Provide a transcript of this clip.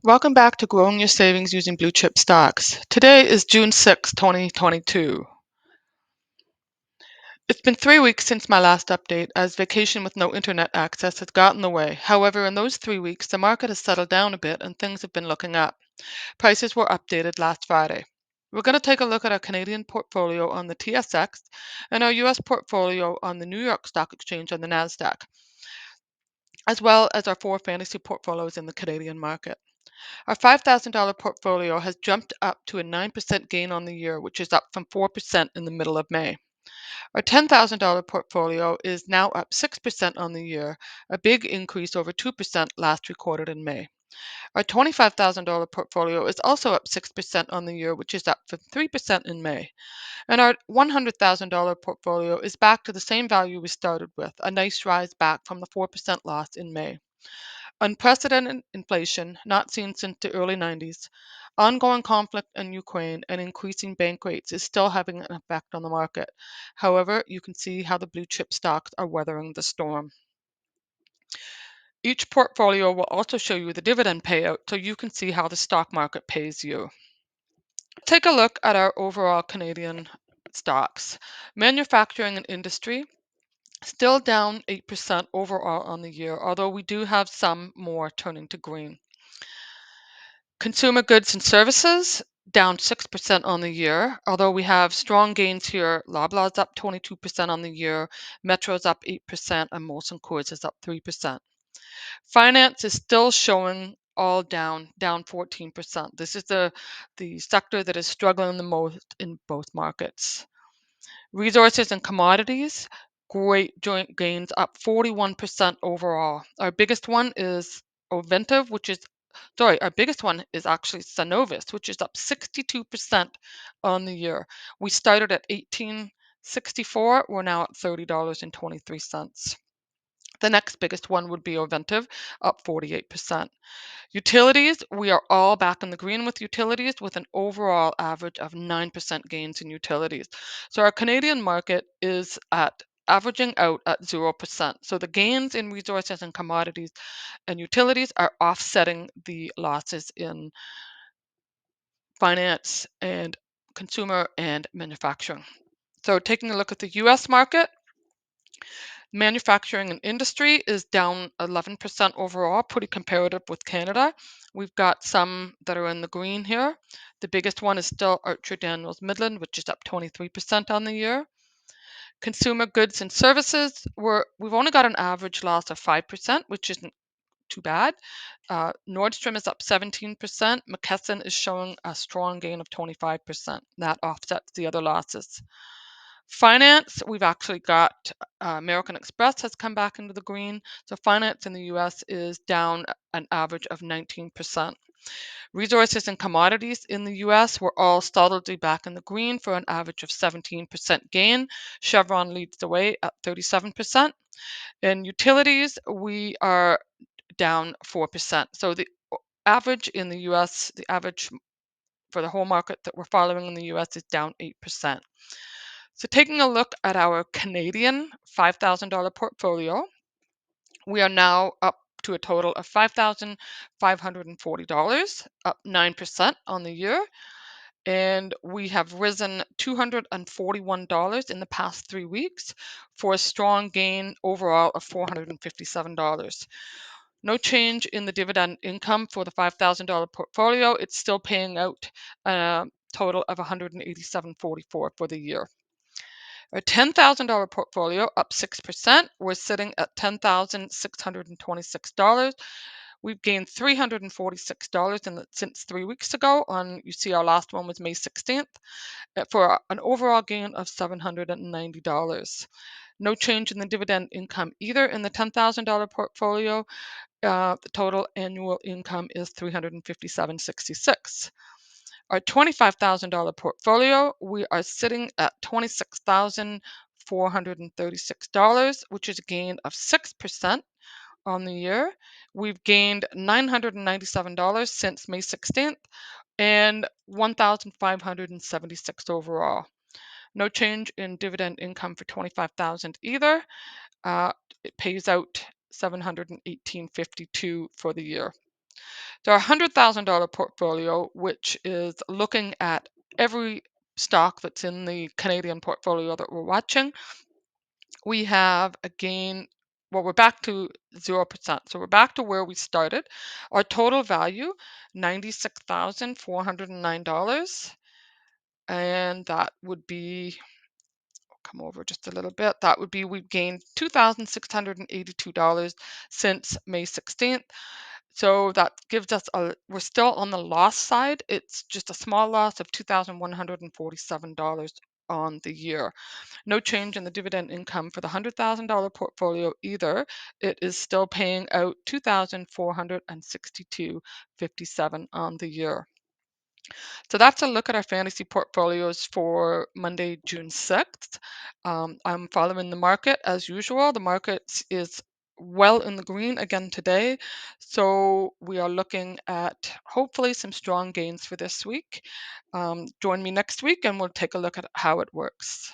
Welcome back to Growing Your Savings Using Blue Chip Stocks. Today is June 6, 2022. It's been 3 weeks since my last update, as vacation with no internet access has gotten in the way. However, in those 3 weeks, the market has settled down a bit and things have been looking up. Prices were updated last Friday. We're going to take a look at our Canadian portfolio on the TSX and our US portfolio on the New York Stock Exchange and the NASDAQ, as well as our 4 fantasy portfolios in the Canadian market. Our $5,000 portfolio has jumped up to a 9% gain on the year, which is up from 4% in the middle of May. Our $10,000 portfolio is now up 6% on the year, a big increase over 2% last recorded in May. Our $25,000 portfolio is also up 6% on the year, which is up from 3% in May. And our $100,000 portfolio is back to the same value we started with, a nice rise back from the 4% loss in May. Unprecedented inflation, not seen since the early 90s, ongoing conflict in Ukraine, and increasing bank rates is still having an effect on the market. However, you can see how the blue chip stocks are weathering the storm. Each portfolio will also show you the dividend payout so you can see how the stock market pays you. Take a look at our overall Canadian stocks. Manufacturing and industry, still down 8% overall on the year, although we do have some more turning to green. Consumer goods and services, down 6% on the year, although we have strong gains here. Loblaws up 22% on the year, Metro's up 8%, and Molson Coors is up 3%. Finance is still showing all down 14%. This is the sector that is struggling the most in both markets. Resources and commodities, great joint gains, up 41% overall. Our biggest one is Ovintiv, our biggest one is actually Sanovis, which is up 62% on the year. We started at 18.64, we're now at $30.23. The next biggest one would be Ovintiv, up 48%. Utilities, we are all back in the green with utilities, with an overall average of 9% gains in utilities. So our Canadian market is at averaging out at 0%. So the gains in resources and commodities and utilities are offsetting the losses in finance and consumer and manufacturing. So taking a look at the US market, manufacturing and industry is down 11% overall, pretty comparative with Canada. We've got some that are in the green here. The biggest one is still Archer Daniels Midland, which is up 23% on the year. Consumer goods and services, we've only got an average loss of 5%, which isn't too bad. Nordstrom is up 17%. McKesson is showing a strong gain of 25%. That offsets the other losses. Finance, we've actually got American Express has come back into the green. So finance in the US is down an average of 19%. Resources and commodities in the US were all solidly back in the green for an average of 17% gain. Chevron leads the way at 37%. In utilities, we are down 4%. So the average in the US, the average for the whole market that we're following in the US is down 8%. So taking a look at our Canadian $5,000 portfolio, we are now up to a total of $5,540, up 9% on the year. And we have risen $241 in the past 3 weeks for a strong gain overall of $457. No change in the dividend income for the $5,000 portfolio. It's still paying out a total of $187.44 for the year. Our $10,000 portfolio, up 6%. We're sitting at $10,626. We've gained $346 since 3 weeks ago. You see our last one was May 16th for an overall gain of $790. No change in the dividend income either in the $10,000 portfolio. The total annual income is $357.66. Our $25,000 portfolio, we are sitting at $26,436, which is a gain of 6% on the year. We've gained $997 since May 16th and $1,576 overall. No change in dividend income for 25,000 either. It pays out $718.52 for the year. So our $100,000 portfolio, which is looking at every stock that's in the Canadian portfolio that we're watching, we have a gain. Well, we're back to 0%. So we're back to where we started. Our total value, $96,409. And that would be, come over just a little bit, that would be, we've gained $2,682 since May 16th. So that gives us we're still on the loss side. It's just a small loss of $2,147 on the year. No change in the dividend income for the $100,000 portfolio either. It is still paying out 2,462.57 on the year. So that's a look at our fantasy portfolios for Monday, June 6th. I'm following the market as usual. The market is well in the green again today. So we are looking at hopefully some strong gains for this week. Join me next week and we'll take a look at how it works.